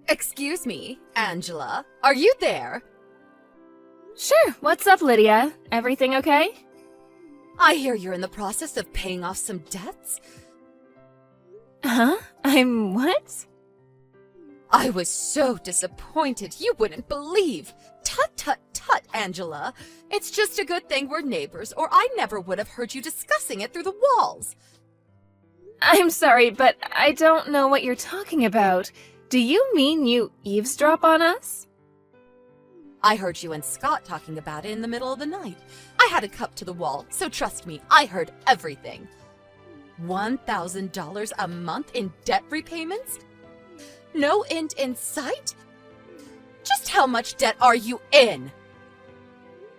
Excuse me, Angela. Are you there? Sure, what's up, Lydia? Everything okay? I hear you're in the process of paying off some debts. Huh? I'm what? I was so disappointed you wouldn't believe. Tut, tut, tut, Angela. It's just a good thing we're neighbors, or I never would have heard you discussing it through the walls. I'm sorry, but I don't know what you're talking about. Do you mean you eavesdrop on us? I heard you and Scott talking about it in the middle of the night. I had a cup to the wall, so trust me, I heard everything. $1,000 a month in debt repayments? No end in sight? Just how much debt are you in?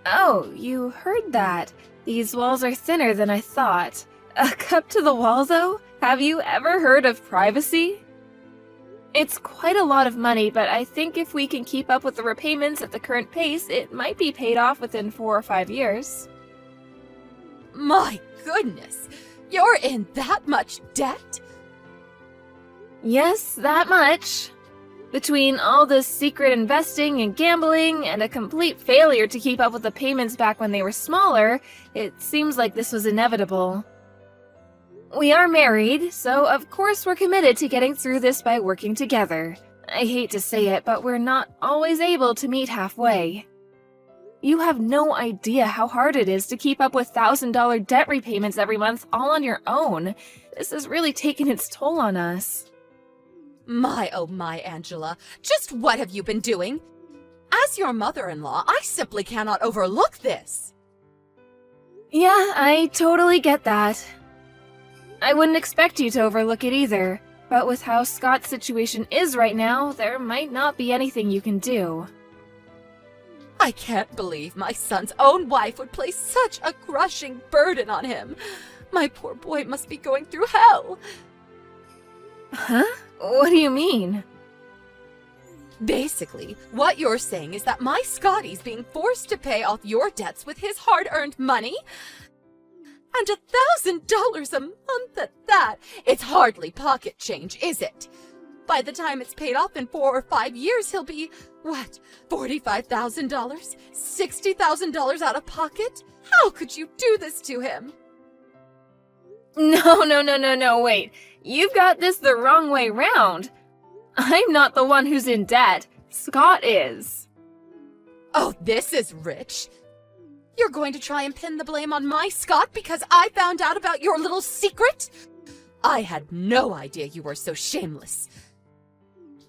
Oh, you heard that. These walls are thinner than I thought. A cup to the wall, though? Have you ever heard of privacy? It's quite a lot of money, but I think if we can keep up with the repayments at the current pace, it might be paid off within 4 or 5 years. My goodness! You're in that much debt? Yes, that much. Between all this secret investing and gambling and a complete failure to keep up with the payments back when they were smaller, it seems like this was inevitable. We are married, so of course we're committed to getting through this by working together. I hate to say it, but we're not always able to meet halfway. You have no idea how hard it is to keep up with $1,000 debt repayments every month all on your own. This has really taken its toll on us. My, oh my, Angela. Just what have you been doing? As your mother-in-law, I simply cannot overlook this. Yeah, I totally get that. I wouldn't expect you to overlook it either, but with how Scott's situation is right now, there might not be anything you can do. I can't believe my son's own wife would place such a crushing burden on him. My poor boy must be going through hell. Huh? What do you mean? Basically, what you're saying is that my Scotty's being forced to pay off your debts with his hard-earned money? And $1,000 a month at that! It's hardly pocket change, is it? By the time it's paid off in 4 or 5 years, he'll be, what, $45,000? $60,000 out of pocket? How could you do this to him? No, wait. You've got this the wrong way round. I'm not the one who's in debt. Scott is. Oh, this is rich. You're going to try and pin the blame on my Scott because I found out about your little secret? I had no idea you were so shameless.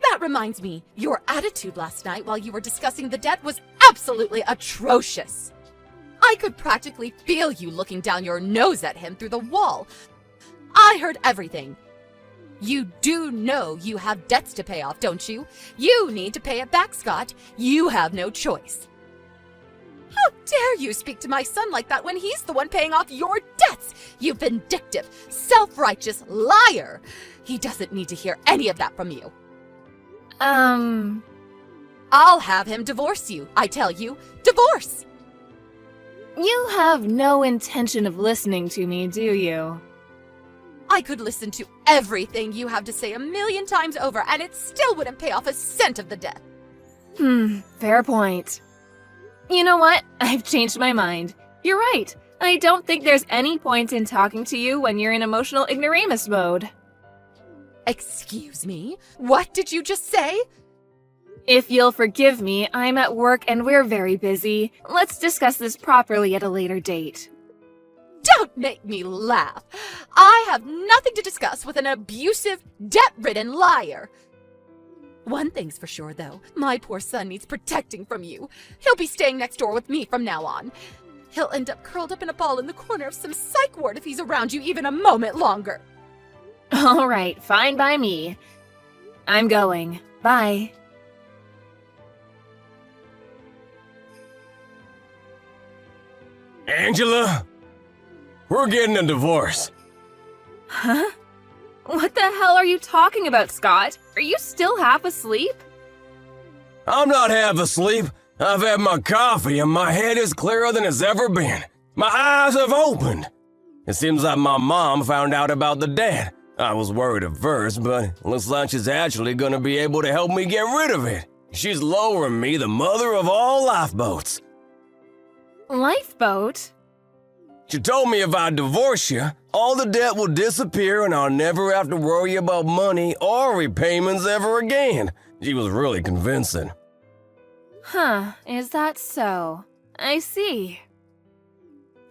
That reminds me, your attitude last night while you were discussing the debt was absolutely atrocious. I could practically feel you looking down your nose at him through the wall. I heard everything. You do know you have debts to pay off, don't you? You need to pay it back, Scott. You have no choice. How dare you speak to my son like that when he's the one paying off your debts? You vindictive, self-righteous liar. He doesn't need to hear any of that from you. I'll have him divorce you, I tell you. Divorce! You have no intention of listening to me, do you? I could listen to everything you have to say 1,000,000 times over, and it still wouldn't pay off a cent of the debt. Fair point. You know what? I've changed my mind. You're right. I don't think there's any point in talking to you when you're in emotional ignoramus mode. Excuse me? What did you just say? If you'll forgive me, I'm at work and we're very busy. Let's discuss this properly at a later date. Don't make me laugh. I have nothing to discuss with an abusive, debt-ridden liar. One thing's for sure, though. My poor son needs protecting from you. He'll be staying next door with me from now on. He'll end up curled up in a ball in the corner of some psych ward if he's around you even a moment longer. All right, fine by me. I'm going. Bye. Angela? We're getting a divorce. Huh? What the hell are you talking about, Scott? Are you still half asleep? I'm not half asleep. I've had my coffee and my head is clearer than it's ever been. My eyes have opened. It seems like my mom found out about the debt. I was worried at first, but looks like she's actually gonna be able to help me get rid of it. She's lowering me the mother of all lifeboats. Lifeboat? She told me if I divorce you, all the debt will disappear and I'll never have to worry about money or repayments ever again. She was really convincing. Huh, is that so? I see.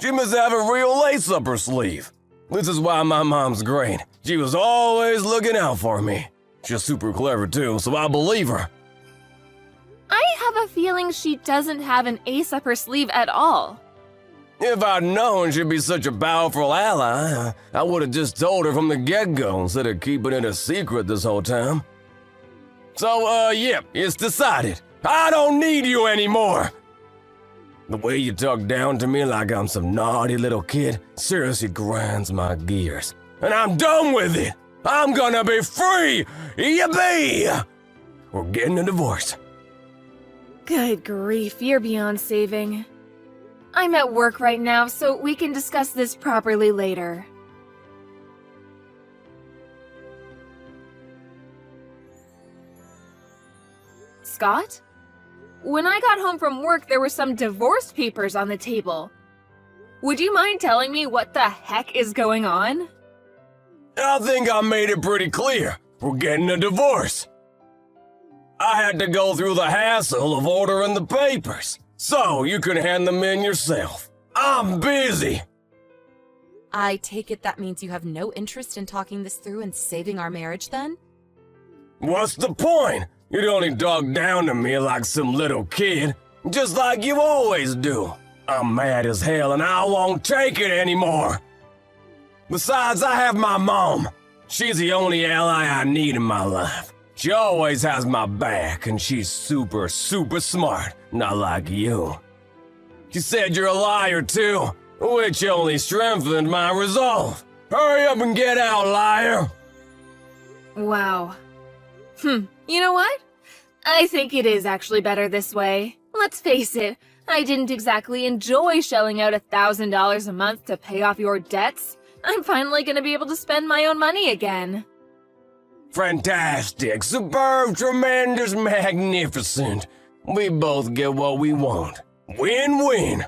She must have a real lace up her sleeve. This is why my mom's great. She was always looking out for me. She's super clever too, so I believe her. I have a feeling she doesn't have an ace up her sleeve at all. If I'd known she'd be such a powerful ally, I would have just told her from the get-go instead of keeping it a secret this whole time. So, yep, it's decided. I don't need you anymore. The way you talk down to me like I'm some naughty little kid seriously grinds my gears. And I'm done with it. I'm gonna be free. Yippee! We're getting a divorce. Good grief, you're beyond saving. I'm at work right now, so we can discuss this properly later. Scott? When I got home from work, there were some divorce papers on the table. Would you mind telling me what the heck is going on? I think I made it pretty clear. We're getting a divorce. I had to go through the hassle of ordering the papers, so you can hand them in yourself. I'm busy. I take it that means you have no interest in talking this through and saving our marriage then? What's the point? You'd only talk down to me like some little kid, just like you always do. I'm mad as hell and I won't take it anymore. Besides, I have my mom. She's the only ally I need in my life. She always has my back and she's super smart, not like you. She said you're a liar too, which only strengthened my resolve. Hurry up and get out, liar! Wow. You know what? I think it is actually better this way. Let's face it, I didn't exactly enjoy shelling out $1,000 a month to pay off your debts. I'm finally gonna be able to spend my own money again. Fantastic, superb, tremendous, magnificent. We both get what we want. Win-win.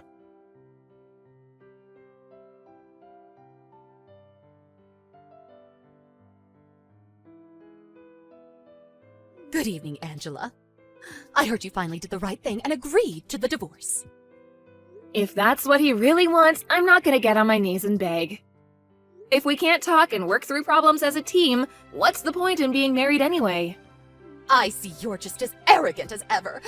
Good evening, Angela. I heard you finally did the right thing and agreed to the divorce. If that's what he really wants, I'm not gonna get on my knees and beg. If we can't talk and work through problems as a team, what's the point in being married anyway? I see you're just as arrogant as ever.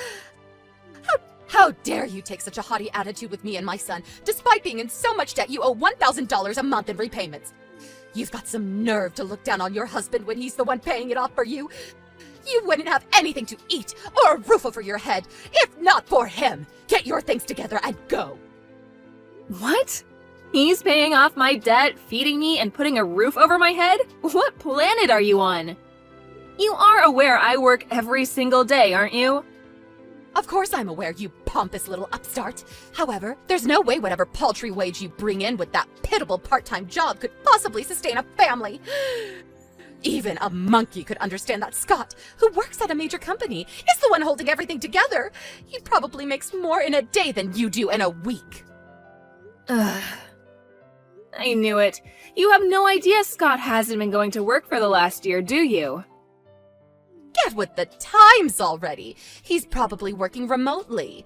How dare you take such a haughty attitude with me and my son? Despite being in so much debt, you owe $1,000 a month in repayments. You've got some nerve to look down on your husband when he's the one paying it off for you. You wouldn't have anything to eat or a roof over your head if not for him. Get your things together and go. What? He's paying off my debt, feeding me, and putting a roof over my head? What planet are you on? You are aware I work every single day, aren't you? Of course I'm aware, you pompous little upstart. However, there's no way whatever paltry wage you bring in with that pitiable part-time job could possibly sustain a family. Even a monkey could understand that Scott, who works at a major company, is the one holding everything together. He probably makes more in a day than you do in a week. Ugh. I knew it. You have no idea Scott hasn't been going to work for the last year, do you? Get with the times already. He's probably working remotely.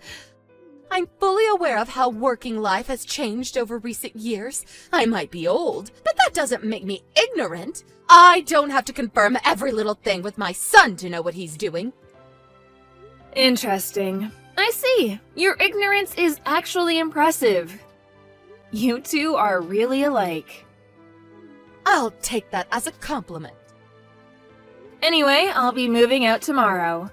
I'm fully aware of how working life has changed over recent years. I might be old, but that doesn't make me ignorant. I don't have to confirm every little thing with my son to know what he's doing. Interesting. I see. Your ignorance is actually impressive. You two are really alike. I'll take that as a compliment. Anyway, I'll be moving out tomorrow.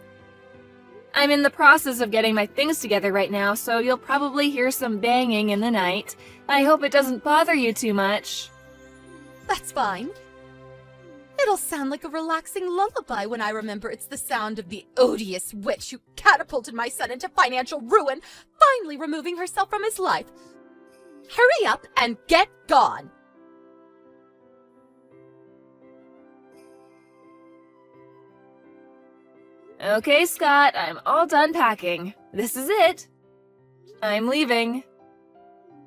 I'm in the process of getting my things together right now, so you'll probably hear some banging in the night. I hope it doesn't bother you too much. That's fine. It'll sound like a relaxing lullaby when I remember it's the sound of the odious witch who catapulted my son into financial ruin, finally removing herself from his life. Hurry up and get gone! Okay, Scott, I'm all done packing. This is it. I'm leaving.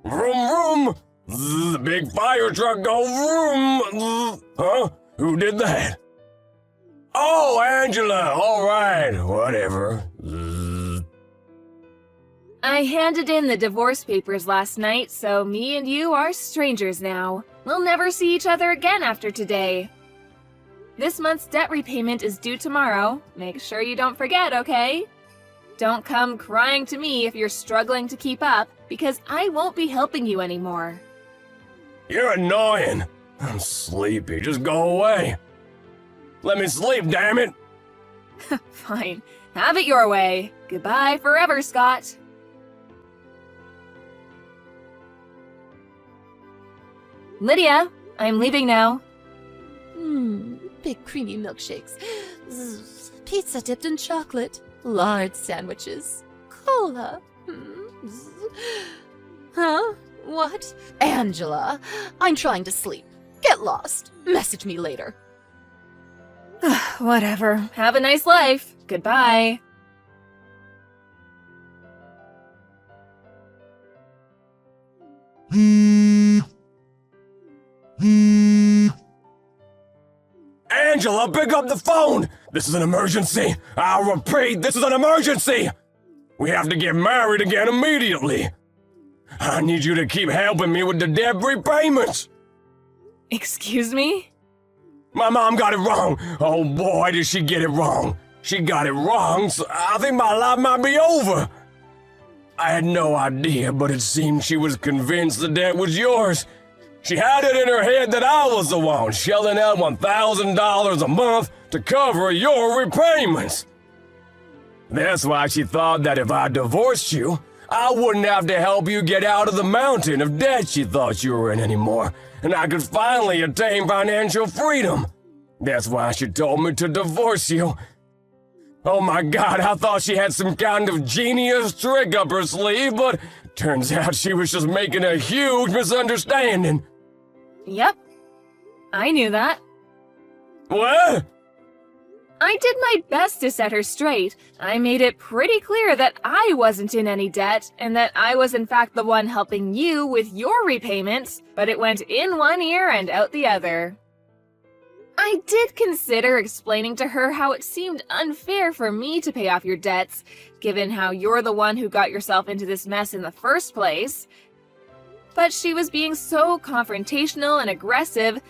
Vroom, vroom! Zzz, the big fire truck go vroom! Zzz. Huh? Who did that? Oh, Angela! Alright, whatever. Zzz. I handed in the divorce papers last night, so me and you are strangers now. We'll never see each other again after today. This month's debt repayment is due tomorrow. Make sure you don't forget, okay? Don't come crying to me if you're struggling to keep up, because I won't be helping you anymore. You're annoying. I'm sleepy. Just go away. Let me sleep, damn it! Fine. Have it your way. Goodbye forever, Scott. Lydia, I'm leaving now. Big creamy milkshakes. Zzz, pizza dipped in chocolate. Large sandwiches. Cola. Zzz. Huh? What? Angela, I'm trying to sleep. Get lost. Message me later. Whatever. Have a nice life. Goodbye. Angela, pick up the phone! This is an emergency! I'll repeat, this is an emergency! We have to get married again immediately! I need you to keep helping me with the debt repayments! Excuse me? My mom got it wrong! Oh boy, did she get it wrong! She got it wrong, so I think my life might be over! I had no idea, but it seemed she was convinced the debt was yours. She had it in her head that I was the one shelling out $1,000 a month to cover your repayments. That's why she thought that if I divorced you, I wouldn't have to help you get out of the mountain of debt she thought you were in anymore, and I could finally attain financial freedom. That's why she told me to divorce you. Oh my God, I thought she had some kind of genius trick up her sleeve, but turns out she was just making a huge misunderstanding. Yep. I knew that. What? I did my best to set her straight. I made it pretty clear that I wasn't in any debt, and that I was in fact the one helping you with your repayments, but it went in one ear and out the other. I did consider explaining to her how it seemed unfair for me to pay off your debts, given how you're the one who got yourself into this mess in the first place. But she was being so confrontational and aggressive,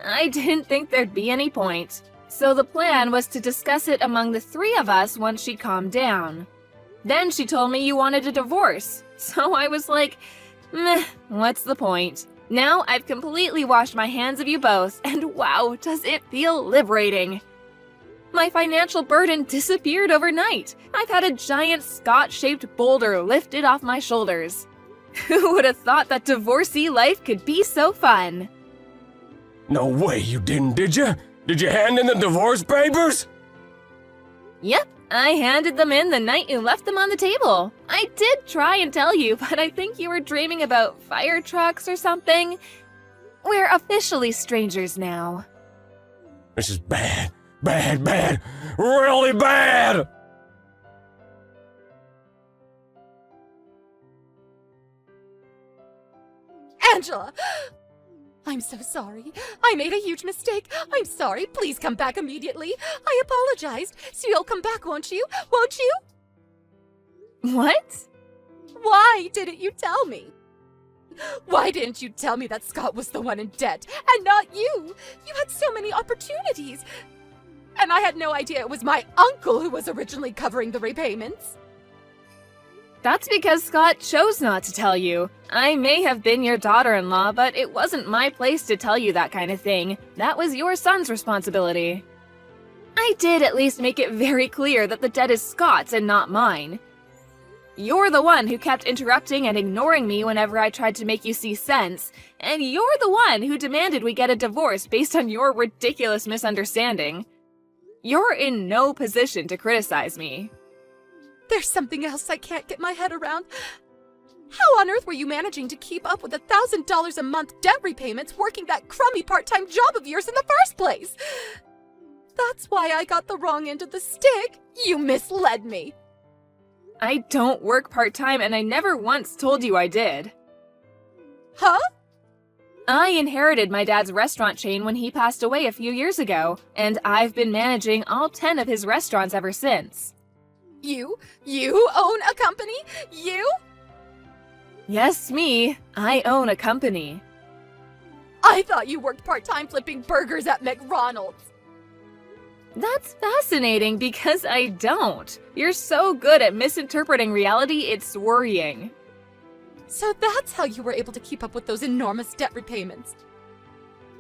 I didn't think there'd be any point. So the plan was to discuss it among the three of us once she calmed down. Then she told me you wanted a divorce, so I was like, meh, what's the point? Now I've completely washed my hands of you both, and wow, does it feel liberating. My financial burden disappeared overnight. I've had a giant Scott-shaped boulder lifted off my shoulders. Who would have thought that divorcee life could be so fun? No way you didn't, did you? Did you hand in the divorce papers? Yep, I handed them in the night you left them on the table. I did try and tell you, but I think you were dreaming about fire trucks or something. We're officially strangers now. This is bad, bad, bad, really bad! Angela! I'm so sorry. I made a huge mistake. I'm sorry. Please come back immediately. I apologized. So you'll come back, won't you? Won't you? What? Why didn't you tell me? Why didn't you tell me that Scott was the one in debt and not you? You had so many opportunities. And I had no idea it was my uncle who was originally covering the repayments. That's because Scott chose not to tell you. I may have been your daughter-in-law, but it wasn't my place to tell you that kind of thing. That was your son's responsibility. I did at least make it very clear that the debt is Scott's and not mine. You're the one who kept interrupting and ignoring me whenever I tried to make you see sense, and you're the one who demanded we get a divorce based on your ridiculous misunderstanding. You're in no position to criticize me. There's something else I can't get my head around. How on earth were you managing to keep up with $1,000 a month debt repayments working that crummy part-time job of yours in the first place? That's why I got the wrong end of the stick. You misled me. I don't work part-time and I never once told you I did. Huh? I inherited my dad's restaurant chain when he passed away a few years ago, and I've been managing all 10 of his restaurants ever since. You own a company? You? Yes, me. I own a company. I thought you worked part-time flipping burgers at McDonald's. That's fascinating because I don't. You're so good at misinterpreting reality, it's worrying. So that's how you were able to keep up with those enormous debt repayments.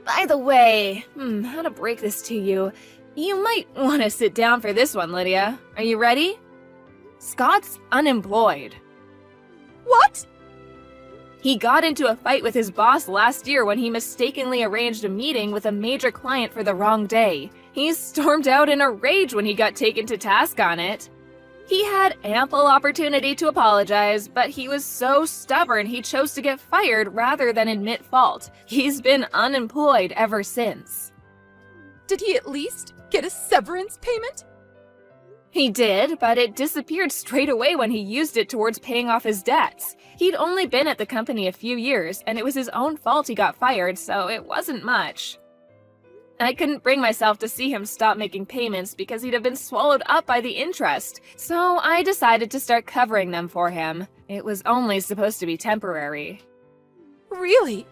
By the way, how to break this to you. You might want to sit down for this one, Lydia. Are you ready? Scott's unemployed. What? He got into a fight with his boss last year when he mistakenly arranged a meeting with a major client for the wrong day. He stormed out in a rage when he got taken to task on it. He had ample opportunity to apologize, but he was so stubborn he chose to get fired rather than admit fault. He's been unemployed ever since. Did he at least get a severance payment? He did, but it disappeared straight away when he used it towards paying off his debts. He'd only been at the company a few years, and it was his own fault he got fired, so it wasn't much. I couldn't bring myself to see him stop making payments because he'd have been swallowed up by the interest, so I decided to start covering them for him. It was only supposed to be temporary. Really?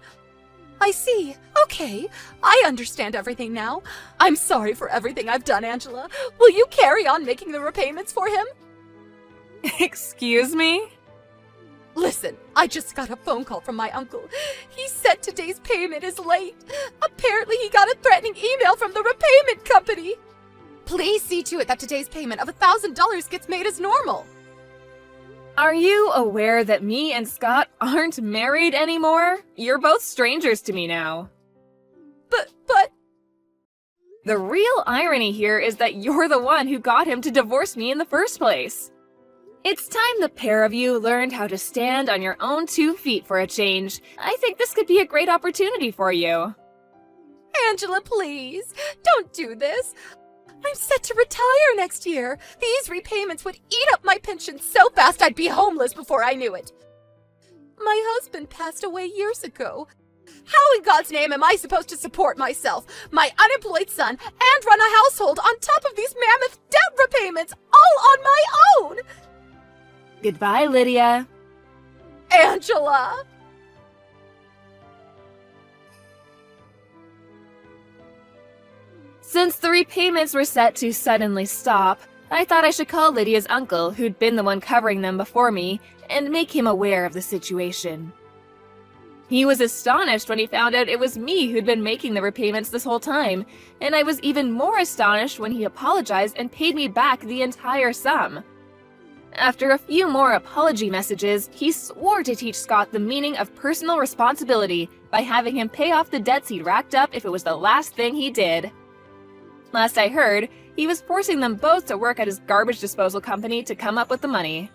I see. Okay, I understand everything now. I'm sorry for everything I've done, Angela. Will you carry on making the repayments for him? Excuse me? Listen, I just got a phone call from my uncle. He said today's payment is late. Apparently he got a threatening email from the repayment company. Please see to it that today's payment of $1,000 gets made as normal. Are you aware that me and Scott aren't married anymore? You're both strangers to me now. But... The real irony here is that you're the one who got him to divorce me in the first place. It's time the pair of you learned how to stand on your own 2 feet for a change. I think this could be a great opportunity for you. Angela, please, don't do this. I'm set to retire next year. These repayments would eat up my pension so fast I'd be homeless before I knew it. My husband passed away years ago. How in God's name am I supposed to support myself, my unemployed son, and run a household on top of these mammoth debt repayments all on my own? Goodbye, Lydia. Angela! Since the repayments were set to suddenly stop, I thought I should call Lydia's uncle, who'd been the one covering them before me, and make him aware of the situation. He was astonished when he found out it was me who'd been making the repayments this whole time, and I was even more astonished when he apologized and paid me back the entire sum. After a few more apology messages, he swore to teach Scott the meaning of personal responsibility by having him pay off the debts he'd racked up if it was the last thing he did. Last I heard, he was forcing them both to work at his garbage disposal company to come up with the money.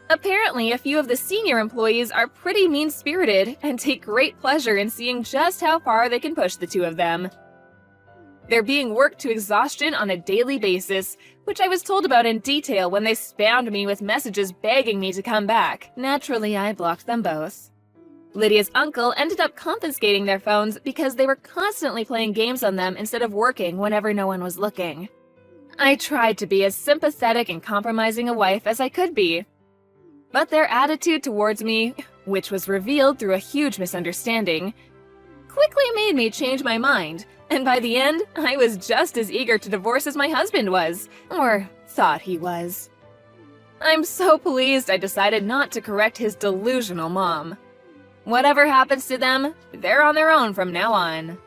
Apparently, a few of the senior employees are pretty mean-spirited and take great pleasure in seeing just how far they can push the two of them. They're being worked to exhaustion on a daily basis, which I was told about in detail when they spammed me with messages begging me to come back. Naturally, I blocked them both. Lydia's uncle ended up confiscating their phones because they were constantly playing games on them instead of working whenever no one was looking. I tried to be as sympathetic and compromising a wife as I could be. But their attitude towards me, which was revealed through a huge misunderstanding, quickly made me change my mind, and by the end, I was just as eager to divorce as my husband was, or thought he was. I'm so pleased I decided not to correct his delusional mom. Whatever happens to them, they're on their own from now on.